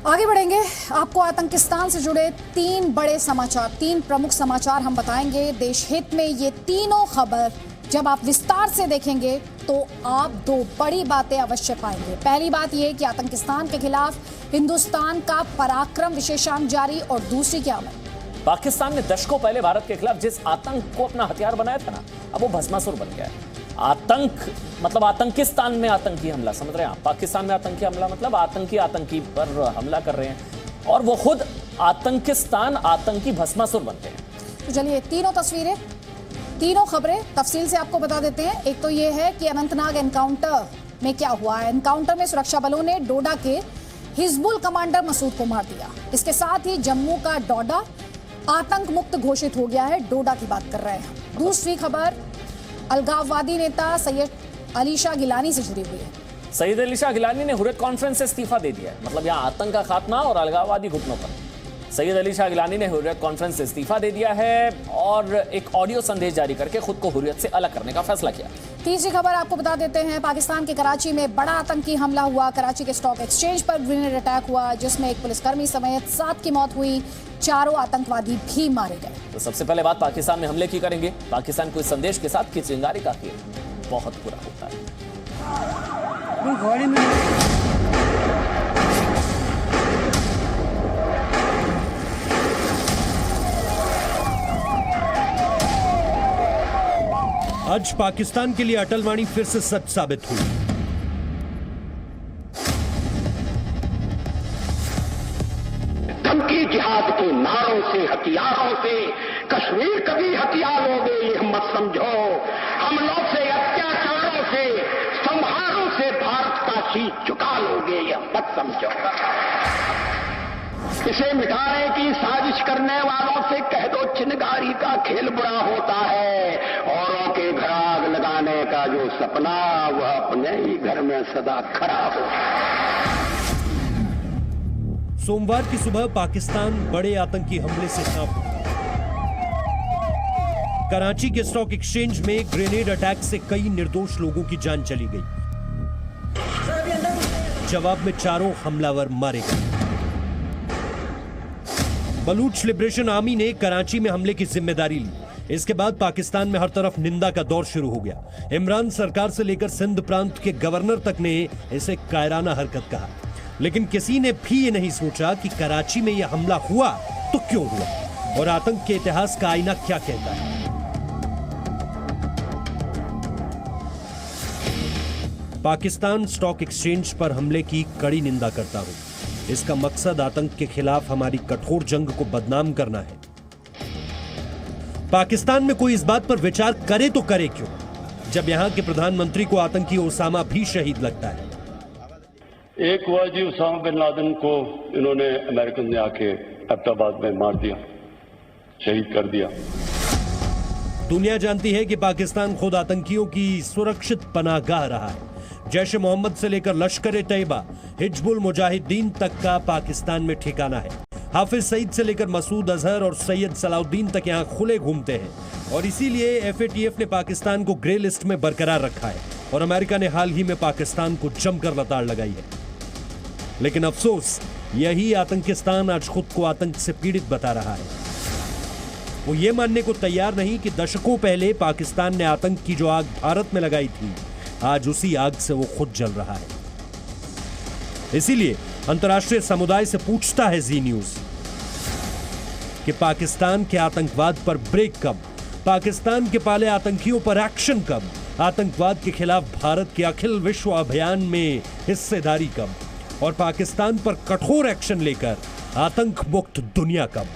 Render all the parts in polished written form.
आगे बढ़ेंगे। आपको आतंकिस्तान से जुड़े तीन बड़े समाचार, तीन प्रमुख समाचार हम बताएंगे देश हित में। ये तीनों खबर जब आप विस्तार से देखेंगे तो आप दो बड़ी बातें अवश्य पाएंगे। पहली बात यह कि आतंकिस्तान के खिलाफ हिंदुस्तान का पराक्रम विशेषांक जारी, और दूसरी क्या है, पाकिस्तान ने दशकों पहले भारत के खिलाफ जिस आतंक को अपना हथियार बनाया था ना, अब वो भस्मासुर बन गया है। आतंक मतलब आतंकिस्तान में आतंकी हमला, समझ रहे हैं आप? पाकिस्तान में आतंकी हमला मतलब आतंकी पर हमला कर रहे हैं, और वो खुद आतंकिस्तान आतंकी भस्मासुर बनते हैं। तो चलिए तीनों तस्वीरें, तीनों खबरें तफसील से आपको बता देते हैं। एक तो ये है कि अनंतनाग एनकाउंटर में क्या हुआ है। एनकाउंटर में सुरक्षा बलों ने डोडा के हिजबुल कमांडर मसूद को मार दिया। इसके साथ ही जम्मू का डोडा आतंक मुक्त घोषित हो गया है। डोडा की बात कर रहे हैं। दूसरी खबर अलगाववादी नेता सैयद अली शाह गिलानी से जुड़ी हुई है। सैयद अली शाह गिलानी ने हुर्रियत कॉन्फ्रेंस से इस्तीफा दे दिया है। मतलब यहाँ आतंक का खात्मा और अलगाववादी घुटनों पर। सैयद अली शाह गिलानी ने हुर्रियत कॉन्फ्रेंस से इस्तीफा दे दिया है और एक ऑडियो संदेश जारी करके खुद को हुर्रियत से अलग करने का फैसला किया। तीसरी खबर आपको बता देते हैं, पाकिस्तान के कराची में बड़ा आतंकी हमला हुआ। कराची के स्टॉक एक्सचेंज पर ग्रेनेड अटैक हुआ, जिसमें एक पुलिसकर्मी समेत 7 की मौत हुई, 4 आतंकवादी भी मारे गए। तो सबसे पहले बात पाकिस्तान में हमले की करेंगे। पाकिस्तान को इस संदेश के साथ कि चिंगारी का खेल बहुत बुरा होता है। आज पाकिस्तान के लिए अटल वाणी फिर से सच साबित हुई। धमकी जिहाद के नारों से, हथियारों से कश्मीर कभी हथियार लोगे ये मत समझो। हमलों से, अत्याचारों से, संहारों से भारत का शीश झुका लोगे ये मत समझो। इसे मिटाने की साजिश करने वालों से कह दो चिंगारी का खेल बुरा होता है। औरों के घर आग लगाने का जो सपना वह अपने ही घर में सदा खड़ा हो। सोमवार की सुबह पाकिस्तान बड़े आतंकी हमले से कांप उठा। कराची के स्टॉक एक्सचेंज में ग्रेनेड अटैक से कई निर्दोष लोगों की जान चली गई। जवाब में 4 हमलावर मारे गए। बलूच लिबरेशन आर्मी ने कराची में हमले की जिम्मेदारी ली। इसके बाद पाकिस्तान में हर तरफ निंदा का दौर शुरू हो गया। इमरान सरकार से लेकर सिंध प्रांत के गवर्नर तक ने इसे कायराना हरकत कहा। लेकिन किसी ने भी ये नहीं सोचा कि कराची में यह हमला हुआ तो क्यों हुआ, और आतंक के इतिहास का आईना क्या कहता है। पाकिस्तान स्टॉक एक्सचेंज पर हमले की कड़ी निंदा करता हूं। इसका मकसद आतंक के खिलाफ हमारी कठोर जंग को बदनाम करना है। पाकिस्तान में कोई इस बात पर विचार करे तो करे क्यों, जब यहां के प्रधानमंत्री को आतंकी ओसामा भी शहीद लगता है। एक हुआ जी, उसामा बिन लादेन को इन्होंने अमेरिकन ने आके अहमदाबाद में मार दिया, शहीद कर दिया। दुनिया जानती है कि पाकिस्तान खुद आतंकियों की सुरक्षित पनाहगाह रहा है। जैश मोहम्मद से लेकर लश्कर ए तैयबा, हिजबुल मुजाहिदीन तक का पाकिस्तान में ठिकाना है। हाफिज सईद से लेकर मसूद अजहर और सैयद सलाउद्दीन तक यहां खुले घूमते हैं, और इसीलिए एफएटीएफ ने पाकिस्तान को ग्रे लिस्ट में बरकरार रखा है, और अमेरिका ने हाल ही में पाकिस्तान को जमकर लताड़ लगाई है। लेकिन अफसोस, यही आतंकिस्तान आज खुद को आतंक से पीड़ित बता रहा है। वो ये मानने को तैयार नहीं कि दशकों पहले पाकिस्तान ने आतंक की जो आग भारत में लगाई थी, आज उसी आग से वो खुद जल रहा है। इसीलिए अंतर्राष्ट्रीय समुदाय से पूछता है जी न्यूज कि पाकिस्तान के आतंकवाद पर ब्रेक कब, पाकिस्तान के पाले आतंकियों पर एक्शन कब, आतंकवाद के खिलाफ भारत के अखिल विश्व अभियान में हिस्सेदारी कब, और पाकिस्तान पर कठोर एक्शन लेकर आतंक मुक्त दुनिया कब।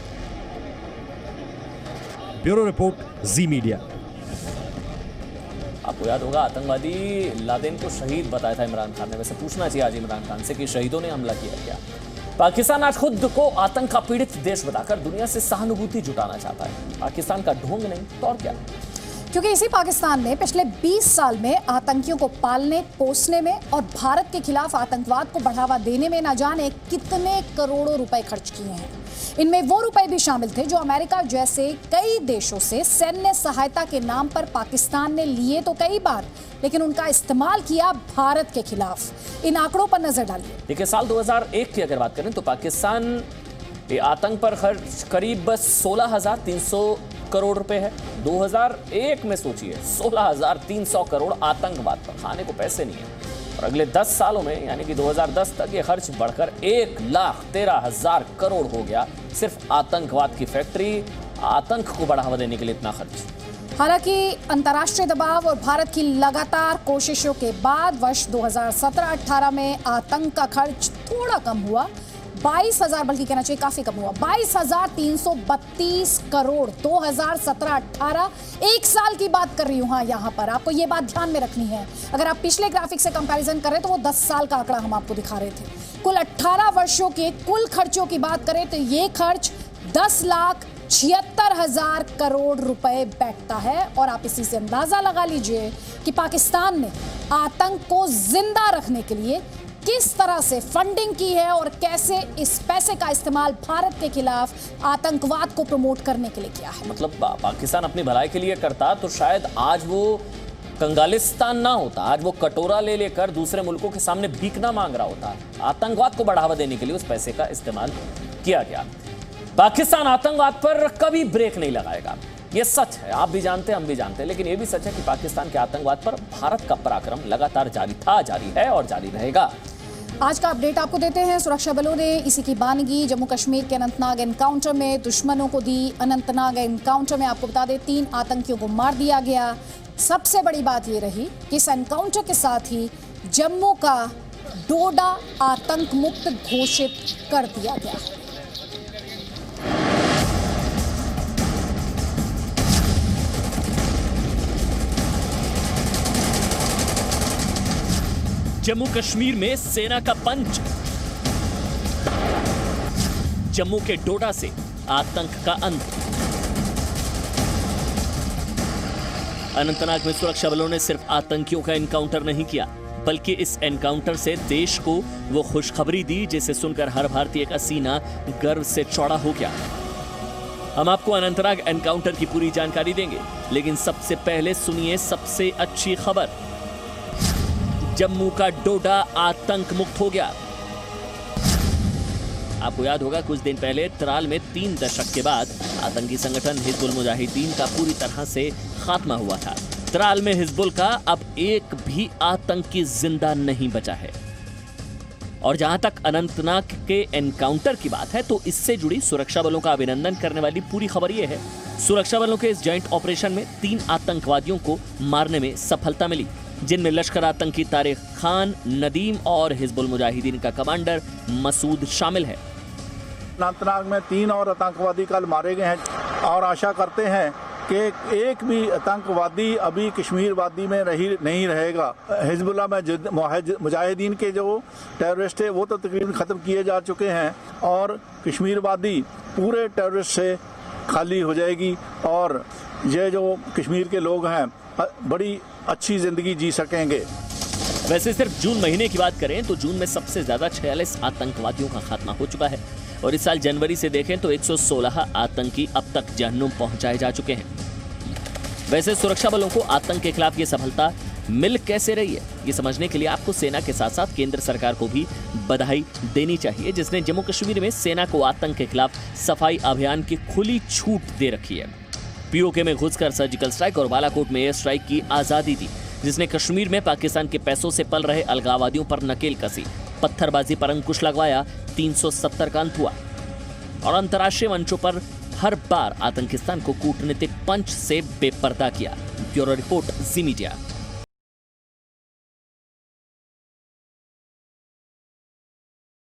ब्यूरो रिपोर्ट, जी मीडिया। आपको याद होगा आतंकवादी लादेन को शहीद बताया था इमरान खान ने। वैसे पूछना चाहिए आज इमरान खान से कि शहीदों ने हमला किया क्या। पाकिस्तान आज खुद को आतंक का पीड़ित देश बताकर दुनिया से सहानुभूति जुटाना चाहता है। पाकिस्तान का ढोंग नहीं तो और क्या। क्योंकि इसी पाकिस्तान ने पिछले 20 साल में आतंकियों को पालने पोसने में और भारत के खिलाफ आतंकवाद को बढ़ावा देने में न जाने कितने करोड़ों रुपए खर्च किए हैं। इनमें वो रुपए भी शामिल थे जो अमेरिका जैसे कई देशों से सैन्य सहायता के नाम पर पाकिस्तान ने लिए तो कई बार, लेकिन उनका इस्तेमाल किया भारत के खिलाफ। इन आंकड़ों पर नजर डालिए। देखिए, साल 2001 की अगर बात करें तो पाकिस्तान ये आतंक पर खर्च करीब 16,300 करोड़ रुपए है। 2001 में सोचिए 16,300 करोड़ आतंकवाद पर, खाने को पैसे नहीं है। और अगले 10 सालों में यानी कि 2010 तक ये खर्च बढ़कर 1,13,000 करोड़ हो गया, सिर्फ आतंकवाद की फैक्ट्री, आतंक को बढ़ावा देने के लिए इतना खर्च। हालांकि अंतर्राष्ट्रीय दबाव और भारत की लगातार कोशिशों के बाद वर्ष 2017-18 में आतंक का खर्च थोड़ा कम हुआ, 22,000 बल्कि कहना चाहिए काफी कम हुआ, 22,332 करोड़। 2017-18 एक साल की बात कर रही हूं। हाँ, यहां पर आपको ये बात ध्यान में रखनी है। अगर आप पिछले ग्राफिक से कंपैरिजन करें तो वो 10 साल का आंकड़ा हम आपको दिखा रहे थे। कुल 18 वर्षों के कुल खर्चों की बात करें तो ये खर्च 10,76,000 करोड़ रुपए बैठता है। और आप इसी से अंदाजा लगा लीजिए कि पाकिस्तान ने आतंक को जिंदा रखने के लिए किस तरह से फंडिंग की है और कैसे इस पैसे का इस्तेमाल भारत के खिलाफ आतंकवाद को प्रमोट करने के लिए किया है। मतलब पाकिस्तान अपनी भलाई के लिए करता तो शायद आज वो कंगालिस्तान ना होता, आज वो कटोरा ले लेकर दूसरे मुल्कों के सामने भीख ना मांग रहा होता। आतंकवाद को बढ़ावा देने के लिए उस पैसे का इस्तेमाल किया गया। पाकिस्तान आतंकवाद पर कभी ब्रेक नहीं लगाएगा, ये सच है। आप भी जानते हैं, हम भी जानते हैं। लेकिन ये भी सच है कि पाकिस्तान के आतंकवाद पर भारत का पराक्रम लगातार जारी था, जारी है और जारी रहेगा। आज का अपडेट आपको देते हैं। सुरक्षा बलों ने इसी की बानगी जम्मू कश्मीर के अनंतनाग एनकाउंटर में दुश्मनों को दी। अनंतनाग एनकाउंटर में आपको बता दें 3 आतंकियों को मार दिया गया। सबसे बड़ी बात ये रही कि इस एनकाउंटर के साथ ही जम्मू का डोडा आतंक मुक्त घोषित कर दिया गया। जम्मू कश्मीर में सेना का पंच, जम्मू के डोडा से आतंक का अंत। अनंतनाग में सुरक्षा बलों ने सिर्फ आतंकियों का एनकाउंटर नहीं किया, बल्कि इस एनकाउंटर से देश को वो खुशखबरी दी जिसे सुनकर हर भारतीय का सीना गर्व से चौड़ा हो गया। हम आपको अनंतनाग एनकाउंटर की पूरी जानकारी देंगे, लेकिन सबसे पहले सुनिए सबसे अच्छी खबर। जम्मू का डोडा आतंक मुक्त हो गया। आपको याद होगा कुछ दिन पहले त्राल में 3 दशक के बाद आतंकी संगठन हिजबुल मुजाहिदीन का पूरी तरह से खात्मा हुआ था। त्राल में हिजबुल का अब एक भी आतंकी जिंदा नहीं बचा है। और जहां तक अनंतनाग के एनकाउंटर की बात है तो इससे जुड़ी सुरक्षा बलों का अभिनंदन करने वाली पूरी खबर यह है, सुरक्षा बलों के इस जॉइंट ऑपरेशन में 3 आतंकवादियों को मारने में सफलता मिली, जिनमें लश्कर आतंकी तारिक खान, नदीम और हिजबुल मुजाहिदीन का कमांडर मसूद शामिल है। अनंतनाग में 3 और आतंकवादी कल मारे गए हैं और आशा करते हैं कि एक भी आतंकवादी अभी कश्मीर वादी में नहीं रहेगा। हिजबुल्लाह में मुजाहिदीन के जो टेररिस्ट है वो तो तकरीबन ख़त्म किए जा चुके हैं और कश्मीर वादी पूरे टेररिस्ट से खाली हो जाएगी और ये जो कश्मीर के लोग हैं बड़ी अच्छी जिंदगी जी सकेंगे। वैसे सिर्फ जून महीने की बात करें तो जून में सबसे ज्यादा 46 आतंकवादियों का खात्मा हो चुका है और इस साल जनवरी से देखें तो 116 आतंकी अब तक जहन्नुम पहुंचाए जा चुके हैं। वैसे सुरक्षा बलों को आतंक के खिलाफ ये सफलता मिल कैसे रही है, ये समझने के लिए आपको सेना के साथ साथ केंद्र सरकार को भी बधाई देनी चाहिए, जिसने जम्मू कश्मीर में सेना को आतंक के खिलाफ सफाई अभियान की खुली छूट दे रखी है। पीओके में घुसकर सर्जिकल स्ट्राइक और बालाकोट में एयर स्ट्राइक की आजादी दी, जिसने कश्मीर में पाकिस्तान के पैसों से पल रहे अलगाववादियों पर नकेल कसी, पत्थरबाजी पर अंकुश लगवाया, 370 का अंत हुआ और अंतर्राष्ट्रीय मंचों पर हर बार आतंकिस्तान को कूटनीतिक पंच से बेपर्दा किया। ब्यूरो रिपोर्ट, जी मीडिया।